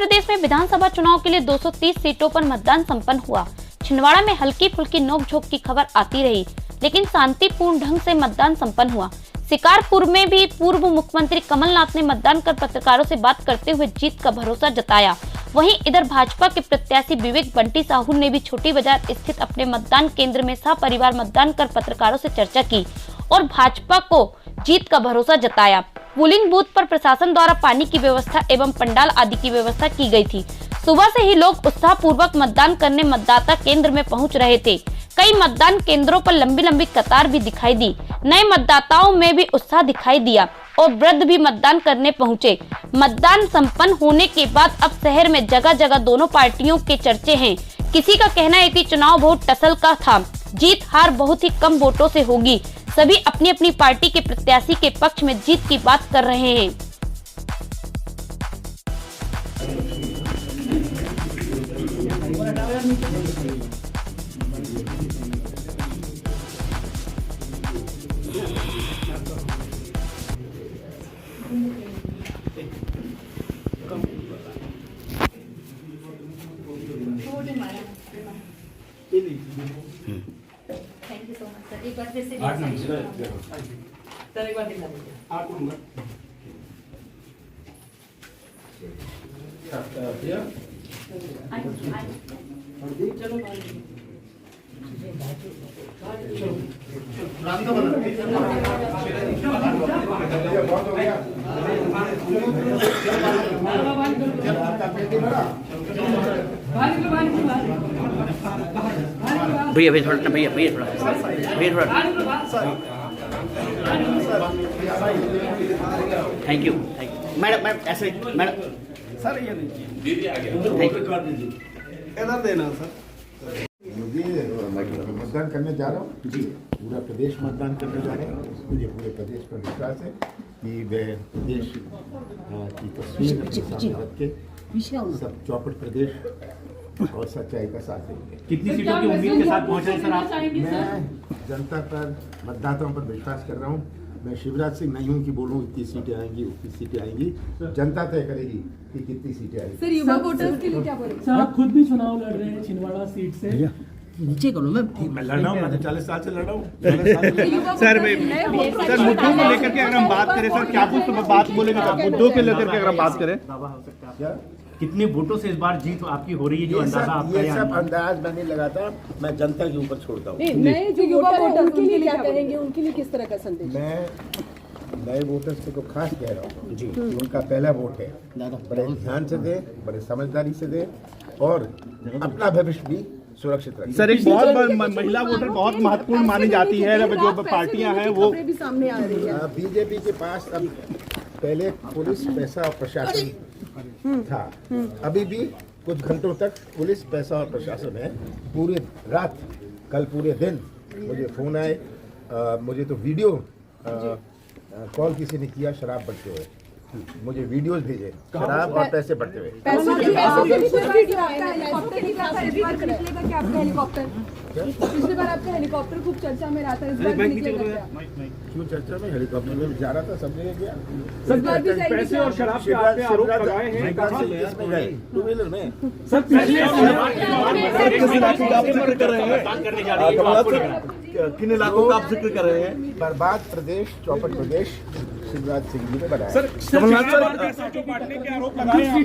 प्रदेश में विधानसभा चुनाव के लिए 230 सीटों पर मतदान संपन्न हुआ। छिंदवाड़ा में हल्की फुल्की नोकझोंक की खबर आती रही, लेकिन शांतिपूर्ण ढंग से मतदान संपन्न हुआ। शिकारपुर में भी पूर्व मुख्यमंत्री कमलनाथ ने मतदान कर पत्रकारों से बात करते हुए जीत का भरोसा जताया। वहीं इधर भाजपा के प्रत्याशी विवेक बंटी साहू ने भी छोटी बाजार स्थित अपने मतदान केंद्र में सपरिवार मतदान कर पत्रकारों से चर्चा की और भाजपा को जीत का भरोसा जताया। पोलिंग बूथ पर प्रशासन द्वारा पानी की व्यवस्था एवं पंडाल आदि की व्यवस्था की गई थी। सुबह से ही लोग उत्साह पूर्वक मतदान करने मतदाता केंद्र में पहुंच रहे थे। कई मतदान केंद्रों पर लंबी लंबी कतार भी दिखाई दी। नए मतदाताओं में भी उत्साह दिखाई दिया और वृद्ध भी मतदान करने पहुंचे। मतदान संपन्न होने के बाद अब शहर में जगह जगह दोनों पार्टियों के चर्चे हैं। किसी का कहना है कि चुनाव बहुत टसल का था, जीत हार बहुत ही कम वोटों से होगी। सभी अपनी अपनी पार्टी के प्रत्याशी के पक्ष में जीत की बात कर रहे हैं। Thank you so much sir. एक बार फिर से सर एक बार दिखा दीजिए। 8 नंबर चलो भैया भैया थोड़ा भैया भैया थोड़ा थैंक यू मैडम ऐसे मैडम सर ये नहीं दीदी आ गया थैंक यू कर दीजिए इधर देना सर। मतदान करने जा रहा हूँ जी, पूरा प्रदेश मतदान करने जा रहे हैं। मुझे पूरे प्रदेश पर विश्वास है कि वह प्रदेश की तस्वीर सामने रख के सब चौपट प्रदेश और सच्चाई का साथ देंगे। कितनी सीटों की उम्मीद के साथ पहुंचे सर आप? मैं जनता पर, मतदाताओं पर विश्वास कर रहा हूँ। मैं शिवराज सिंह नहीं हूँ कि बोलूँ इतनी सीटें आएंगी उतनी सीटें आएंगी। जनता तय करेगी कि कितनी सीटें आएंगी। सर युवा वोटर्स के लिए क्या बोलेंगे? सर आप खुद भी चुनाव लड़ रहे हैं छिंदवाड़ा सीट से। नीचे करो मैं लड़ रहा हूँ, मैं 40 साल से लड़ रहा हूँ। सर मुद्दों को लेकर के अगर हम बात करें सर, क्या कुछ बात बोलेंगे सर? मुद्दों के लेकर के अगर हम बात करें, क्या कितने वोटों से इस बार जीत आपकी हो रही है? जो अंदाजा आपका ये सब अंदाज मैं नहीं लगाता, मैं जनता के ऊपर छोड़ता हूँ। नए जो युवा वोटर्स के लिए क्या कहेंगे, उनके लिए किस तरह का संदेश? मैं नए वोटर्स को तो खास कह रहा हूँ जी, उनका पहला वोट है, बड़े ध्यान से दे, बड़े समझदारी से दे और अपना भविष्य भी सुरक्षित रखें। सर एक बहुत महिला वोटर बहुत महत्वपूर्ण मानी जाती है। जो पार्टियां हैं वो भी सामने आ रही है। बीजेपी के पास अब पहले पुलिस, पैसा और प्रशासन था, अभी भी कुछ घंटों तक पुलिस, पैसा और प्रशासन है। पूरे रात, कल पूरे दिन मुझे फोन आए, मुझे तो वीडियो कॉल किसी ने किया शराब बढ़ते हुए, मुझे वीडियोस भेजे शराब और पैसे बढ़ते हुए। पिछली बार आपका हेलीकॉप्टर खूब चर्चा में रहा था, इस बार निकलेगा क्या? क्यों चर्चा में? हेलीकॉप्टर में जा रहा था, सब जगह गया। पैसे और शराब के आप पे आरोप लगाए हैं। किसमें गए? टू व्हीलर में। सर किन इलाकों का आप जिक्र कर रहे हैं? बर्बाद प्रदेश, चौपट प्रदेश शिवराज सिंह जी ने बनाया। सर कमलनाथ सर जो बांटने के आरोप लगाए हैं,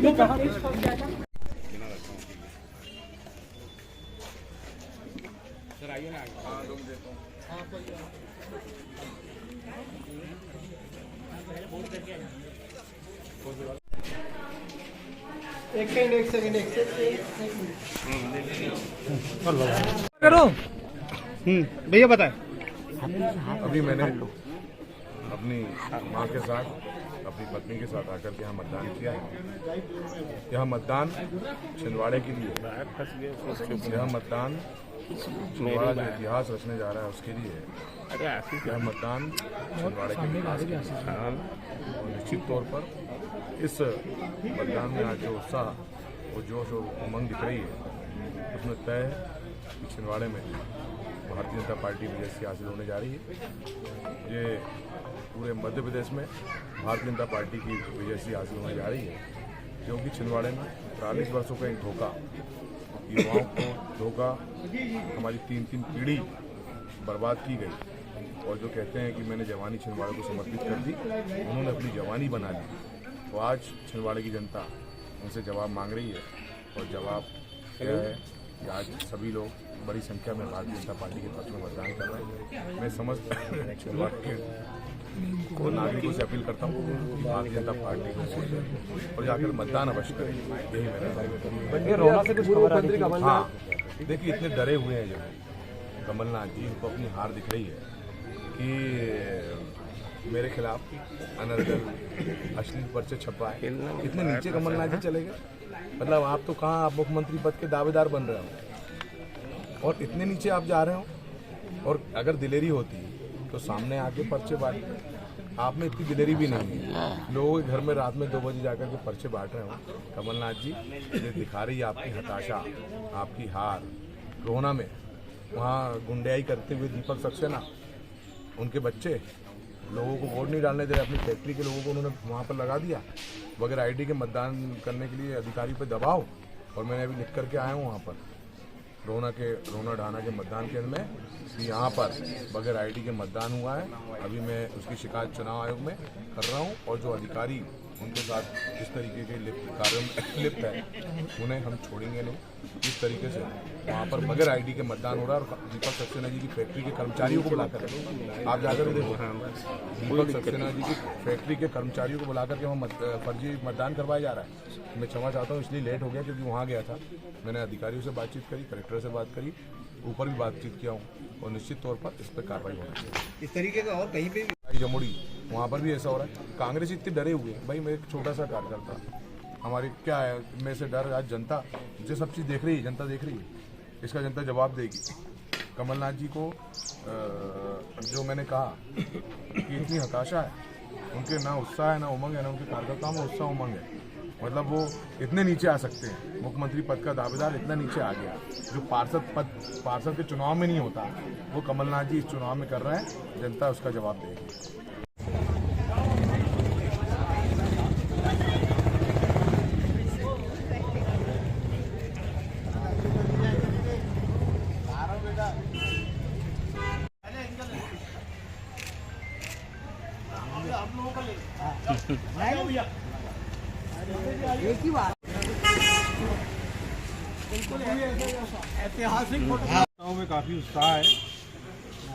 एक सेकंड करो भैया बताएं। अभी मैंने अपनी माँ के साथ, अपनी पत्नी के साथ आकर के यहाँ मतदान किया है। यह मतदान छिंदवाड़े के लिए, यह मतदान छिंदवाड़ा जो इतिहास रचने जा रहा है उसके लिए, यह मतदान छिंदवाड़े के विकास के लिए। और निश्चित तौर पर इस मतदान में आज जो उत्साह और जोश और उमंग दिख रही है, उसमें तय है कि छिंदवाड़े में भारतीय जनता पार्टी विजय से हासिल होने जा रही है। ये पूरे मध्य प्रदेश में भारतीय जनता पार्टी की विजय से हासिल होने जा रही है, क्योंकि छिंदवाड़े में 43 वर्षों का एक धोखा, युवाओं को धोखा, हमारी 3 पीढ़ी बर्बाद की गई। और जो कहते हैं कि मैंने जवानी छिंदवाड़ा को समर्पित कर दी, उन्होंने अपनी जवानी बना ली। तो आज छिंदवाड़ा की जनता उनसे जवाब मांग रही है, और जवाब क्या है कि आज सभी लोग बड़ी संख्या में भारतीय जनता पार्टी के पक्ष में मतदान कर रहे हैं। मैं समस्त छिंदवाड़ा के नागरिकों से अपील करता हूँ कि भारतीय जनता पार्टी को वोट दें और जाकर मतदान अवश्य करें। यही मेरा। हाँ, देखिए इतने डरे हुए हैं जब कमलनाथ जी, उनको अपनी हार दिख रही है कि मेरे खिलाफ अनर्गल अश्लील पर्चे छपवाए। इतने नीचे कमलनाथ जी चले गए। मतलब आप तो कहाँ, आप मुख्यमंत्री पद के दावेदार बन रहे हो और इतने नीचे आप जा रहे हो। और अगर दिलेरी होती तो सामने आके पर्चे बांट। आप में इतनी दिलेरी भी नहीं है। लोगों के घर में रात में 2 बजे जाकर के पर्चे बांट रहे हो। कमलनाथ जी, ये दिखा रही है आपकी हताशा, आपकी हार। रोहना में वहाँ गुंडाई करते हुए दीपक सक्सेना, उनके बच्चे लोगों को वोट नहीं डालने दे रहे, अपनी फैक्ट्री के लोगों को उन्होंने वहाँ पर लगा दिया बगैर आईडी के मतदान करने के लिए अधिकारी पर दबाव। और मैंने अभी लिख करके आया हूँ वहाँ पर रोहना ढाना के मतदान केंद्र में कि यहाँ पर बगैर आईडी के मतदान हुआ है। अभी मैं उसकी शिकायत चुनाव आयोग में कर रहा हूँ, और जो अधिकारी उनके साथ इस तरीके के कार्यों में लिप्त है उन्हें हम छोड़ेंगे नहीं। इस तरीके से वहाँ पर बगैर आईडी के मतदान हो रहा है। और दीपक सक्सेना जी की फैक्ट्री के कर्मचारियों को बुलाकर, आप जाकर देखो, दीपक सक्सेना जी की फैक्ट्री के कर्मचारियों को बुलाकर के वहाँ फर्जी मतदान करवाया जा रहा है। मैं क्षमा चाहता हूँ, इसलिए लेट हो गया क्योंकि वहाँ गया था। मैंने अधिकारियों से बातचीत करी, कलेक्टर से बात करी, ऊपर भी बातचीत किया हूँ, और निश्चित तौर पर इस पर कार्रवाई होनी चाहिए। इस तरीके का और कहीं पे जमुड़ी वहाँ पर भी ऐसा हो रहा है। कांग्रेस इतने डरे हुए हैं। भाई मैं एक छोटा सा कार्यकर्ता, हमारे क्या है, मेरे से डर। आज जनता जो सब चीज़ देख रही है, जनता देख रही है, इसका जनता जवाब देगी। कमलनाथ जी को जो मैंने कहा कि इतनी हताशा है, उनके ना उत्साह है, ना उमंग है, ना उनके कार्यकर्ताओं में उत्साह उमंग है। मतलब वो इतने नीचे आ सकते हैं। मुख्यमंत्री पद का दावेदार इतना नीचे आ गया, जो पार्षद के चुनाव में नहीं होता, वो कमलनाथ जी इस चुनाव में कर रहे हैं। जनता उसका जवाब देगी। ऐतिहासिक नेताओं में काफ़ी उत्साह है,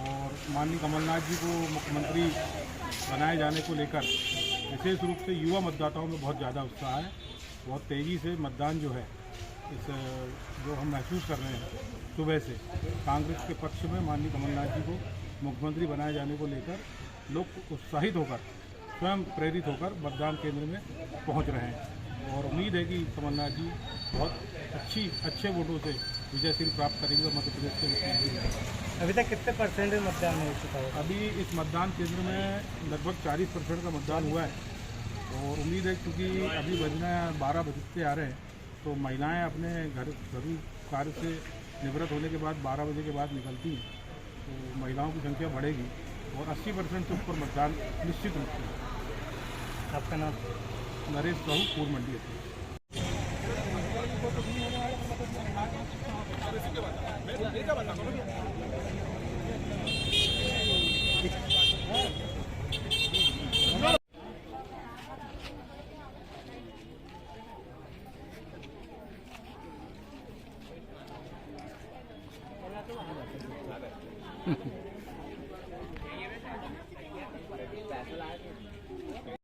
और माननीय कमलनाथ जी को मुख्यमंत्री बनाए जाने को लेकर विशेष रूप से युवा मतदाताओं में बहुत ज़्यादा उत्साह है। बहुत तेज़ी से मतदान जो है, इस जो हम महसूस कर रहे हैं सुबह से, कांग्रेस के पक्ष में माननीय कमलनाथ जी को मुख्यमंत्री बनाए जाने को लेकर लोग उत्साहित होकर, स्वयं प्रेरित होकर मतदान केंद्र में पहुंच रहे हैं। और उम्मीद है कि कमलनाथ जी बहुत अच्छे वोटों से विजयश्री प्राप्त करेंगे और मध्य प्रदेश के मुख्यमंत्री बनेंगे। अभी तक कितने % मतदान हो चुका है? अभी इस मतदान केंद्र में लगभग 40% का मतदान हुआ है। और उम्मीद है क्योंकि अभी बजना 12 बजते आ रहे हैं, तो महिलाएं अपने घरेलू कार्य से निवृत्त होने के बाद 12 बजे के बाद निकलती हैं, तो महिलाओं की संख्या बढ़ेगी और 80% से ऊपर मतदान निश्चित रूप से। आपका नाम? नरेश साहू, पूर्व मंडी अध्यक्ष।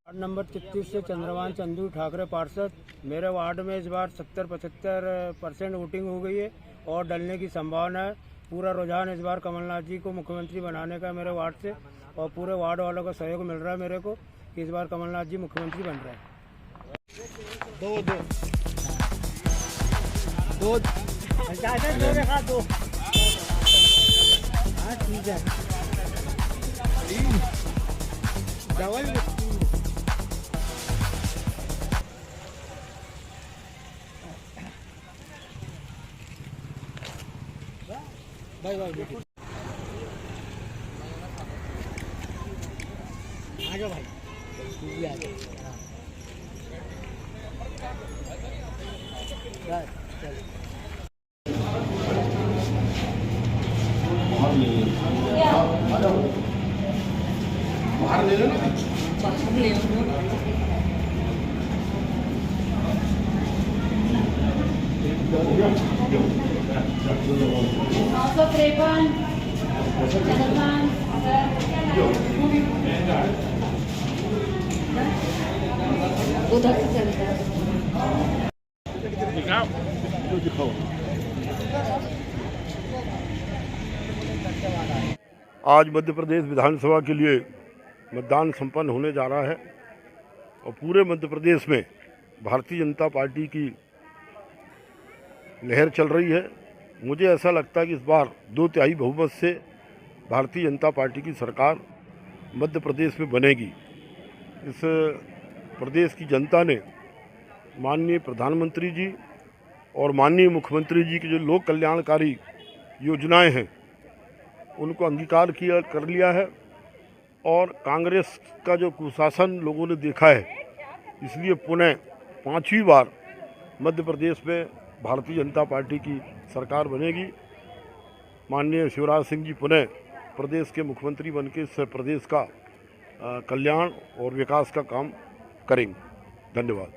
वार्ड नंबर 33 से चंद्रभान चंदू ठाकरे पार्षद। मेरे वार्ड में इस बार 70-75% वोटिंग हो गई है और डलने की संभावना है। पूरा रुझान इस बार कमलनाथ जी को मुख्यमंत्री बनाने का मेरे वार्ड से, और पूरे वार्ड वालों का सहयोग मिल रहा है मेरे को कि इस बार कमलनाथ जी मुख्यमंत्री बन रहे हैं। दो हाँ ठीक है, डबल बाय बाय। आ जाओ भाई, आ जाओ। उधर से चलता है। आज मध्य प्रदेश विधानसभा के लिए मतदान संपन्न होने जा रहा है और पूरे मध्य प्रदेश में भारतीय जनता पार्टी की लहर चल रही है। मुझे ऐसा लगता है कि इस बार 2/3 बहुमत से भारतीय जनता पार्टी की सरकार मध्य प्रदेश में बनेगी। इस प्रदेश की जनता ने माननीय प्रधानमंत्री जी और माननीय मुख्यमंत्री जी की जो लोक कल्याणकारी योजनाएं हैं उनको अंगीकार कर लिया है और कांग्रेस का जो कुशासन लोगों ने देखा है, इसलिए पुनः 5वीं बार मध्य प्रदेश में भारतीय जनता पार्टी की सरकार बनेगी। माननीय शिवराज सिंह जी पुनः प्रदेश के मुख्यमंत्री बनके इस प्रदेश का कल्याण और विकास का काम करेंगे। धन्यवाद।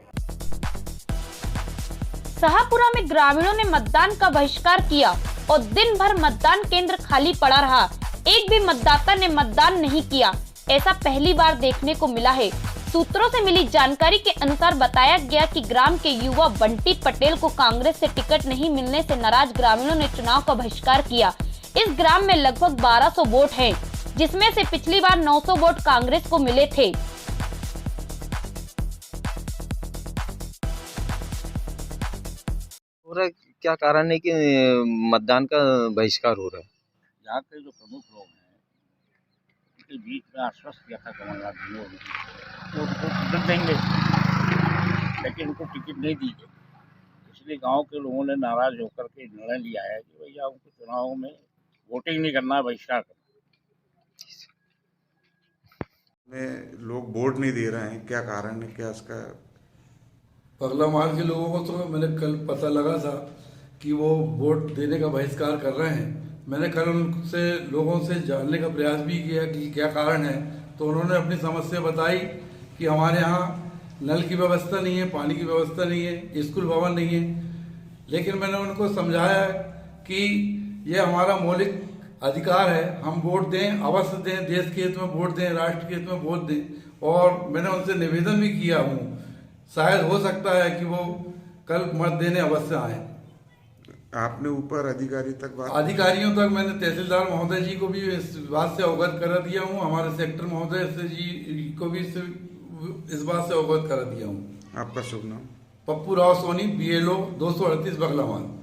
शाहपुरा में ग्रामीणों ने मतदान का बहिष्कार किया और दिन भर मतदान केंद्र खाली पड़ा रहा। एक भी मतदाता ने मतदान नहीं किया। ऐसा पहली बार देखने को मिला है। सूत्रों से मिली जानकारी के अनुसार बताया गया कि ग्राम के युवा बंटी पटेल को कांग्रेस से टिकट नहीं मिलने से नाराज ग्रामीणों ने चुनाव का बहिष्कार किया। इस ग्राम में लगभग 1200 वोट हैं, जिसमें से पिछली बार 900 वोट कांग्रेस को मिले थे। क्या कारण है कि मतदान का बहिष्कार हो रहा है? यहाँ के जो प्रमुख लोग हैं उनके बीच में आश्वस्त किया था कमलनाथ जी ने तो उनको टिकट देंगे, लेकिन उनको टिकट नहीं दी गई। इसलिए गांव के लोगों ने नाराज होकर के निर्णय लिया है कि भैया उनको चुनाव में वोटिंग नहीं करना, बहिष्कार करना। में लोग वोट नहीं दे रहे हैं, क्या कारण है, क्या इसका? पगला मार के लोगों को तो मैंने कल पता लगा था कि वो वोट देने का बहिष्कार कर रहे हैं। मैंने कल उनसे लोगों से जानने का प्रयास भी किया कि क्या कारण है, तो उन्होंने अपनी समस्या बताई कि हमारे यहाँ नल की व्यवस्था नहीं है, पानी की व्यवस्था नहीं है, स्कूल भवन नहीं है। लेकिन मैंने उनको समझाया कि ये हमारा मौलिक अधिकार है, हम वोट दें, अवश्य दें, देश के हित में वोट दें, राष्ट्र के हित में वोट दें। और मैंने उनसे निवेदन भी किया हूँ, शायद हो सकता है कि वो कल मत देने अवश्य आए। आपने ऊपर अधिकारियों तक मैंने तहसीलदार महोदय जी को भी इस बात से अवगत करा दिया हूँ, हमारे सेक्टर महोदय जी को भी इस बात से अवगत करा दिया हूँ। आपका शुभ नाम? पप्पू राव सोनी, BLO 238 बगलावान।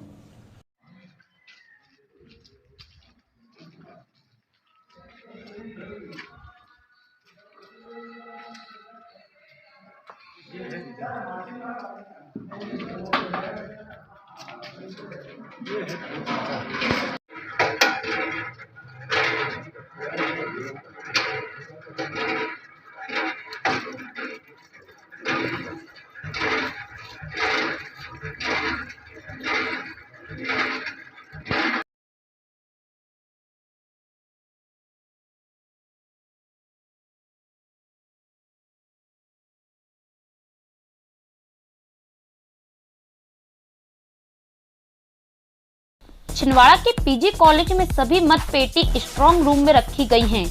छिंदवाड़ा के PG कॉलेज में सभी मतपेटी स्ट्रांग रूम में रखी गई हैं,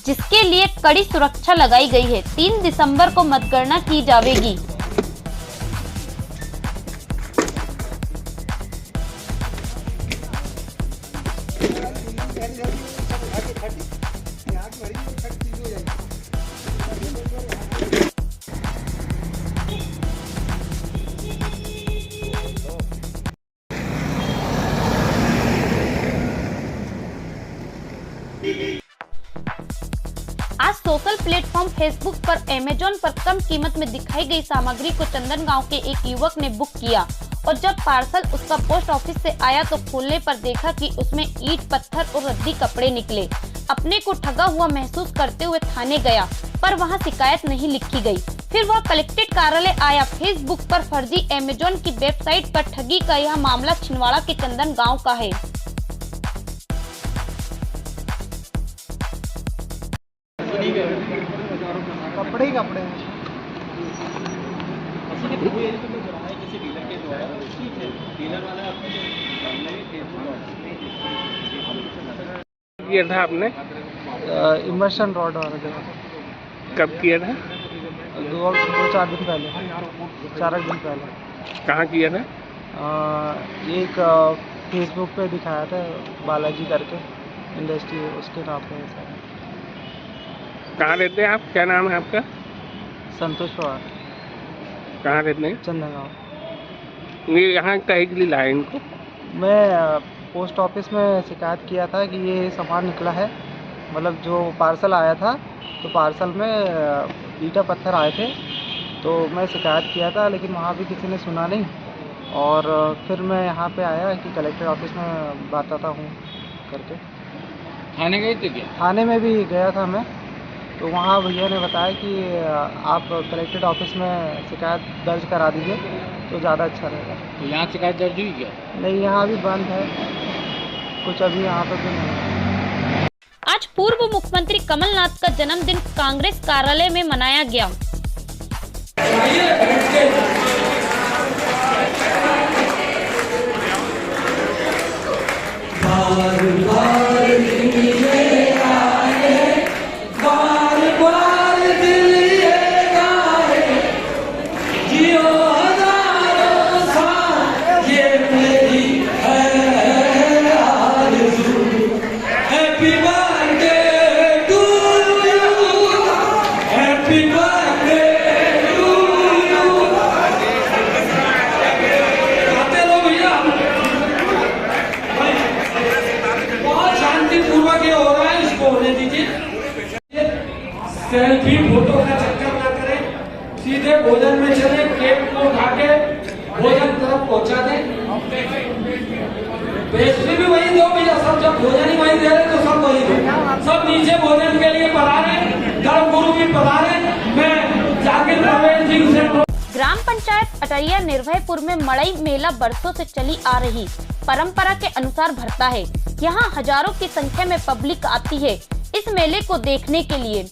जिसके लिए कड़ी सुरक्षा लगाई गई है। 3 दिसंबर को मतगणना की जाएगी। आज सोशल प्लेटफॉर्म फेसबुक पर अमेज़न पर कम कीमत में दिखाई गई सामग्री को चंदन गांव के एक युवक ने बुक किया और जब पार्सल उसका पोस्ट ऑफिस से आया तो खोलने पर देखा कि उसमें ईंट, पत्थर और रद्दी कपड़े निकले। अपने को ठगा हुआ महसूस करते हुए थाने गया, पर वहां शिकायत नहीं लिखी गई। फिर वह कलेक्ट्रेट कार्यालय आया। फेसबुक पर फर्जी अमेजॉन की वेबसाइट पर ठगी का यह मामला छिंदवाड़ा के चंदन गांव का है। कपड़े ही कपड़े किया था आपने? इमर्शन रॉड वाला कब किया था? 2-4 दिन पहले, 4 दिन पहले। कहाँ किया था? एक फेसबुक पे दिखाया था, बालाजी करके इंडस्ट्री, उसके नाम पे है। कहाँ रहते हैं आप? क्या नाम है आपका? संतोष पवार। कहाँ रहते हैं? चंदनगांव। ये यहाँ कहीं के लिए लाए इनको? मैं पोस्ट ऑफिस में शिकायत किया था कि ये सामान निकला है, मतलब जो पार्सल आया था, तो पार्सल में ईंटा पत्थर आए थे, तो मैं शिकायत किया था, लेकिन वहाँ भी किसी ने सुना नहीं। और फिर मैं यहाँ पे आया कि कलेक्टर ऑफिस में बताता हूँ करके। थाने गए थे क्या? थाने में भी गया था मैं, तो वहाँ भैया ने बताया कि आप कलेक्ट्रेट ऑफिस में शिकायत दर्ज करा दीजिए तो ज़्यादा अच्छा रहेगा। तो यहाँ शिकायत दर्ज हुई क्या? नहीं, यहाँ भी बंद है, कुछ अभी यहाँ पर भी नहीं। आज पूर्व मुख्यमंत्री कमलनाथ का जन्मदिन कांग्रेस कार्यालय में मनाया गया। सेल्फी फोटो का चक्कर ना करें, सीधे भोजन में चले, केक को उठा के भोजन तरफ पहुंचा दें। पेस्ट्री भी वही दो भैया, सब जब भोजन ही वही दे रहे तो सब वही दो। सब नीचे भोजन के लिए पधारे, धर्मगुरु भी पधारे। मैं जाकिर रवेश जी से। ग्राम पंचायत अटरिया निर्भयपुर में मड़ई मेला बरसों से चली आ रही परंपरा के अनुसार भरता है। यहाँ हजारों की संख्या में पब्लिक आती है इस मेले को देखने के लिए।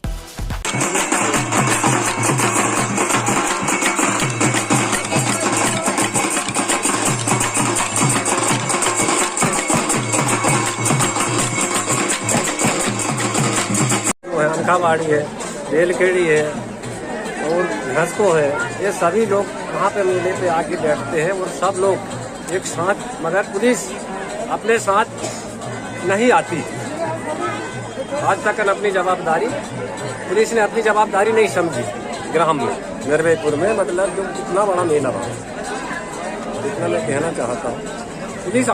अनकाबाड़ी है, रेलखेड़ी है और घसको है, ये सभी लोग वहाँ पे मेले पे आके बैठते हैं और सब लोग एक साथ, मगर पुलिस अपने साथ नहीं आती। आज तक अपनी जवाबदारी, पुलिस ने अपनी जवाबदारी नहीं समझी। ग्राम में निर्भयपुर में, मतलब जो कितना बड़ा मेला हुआ, इतना मैं कहना चाहता हूँ। पुलिस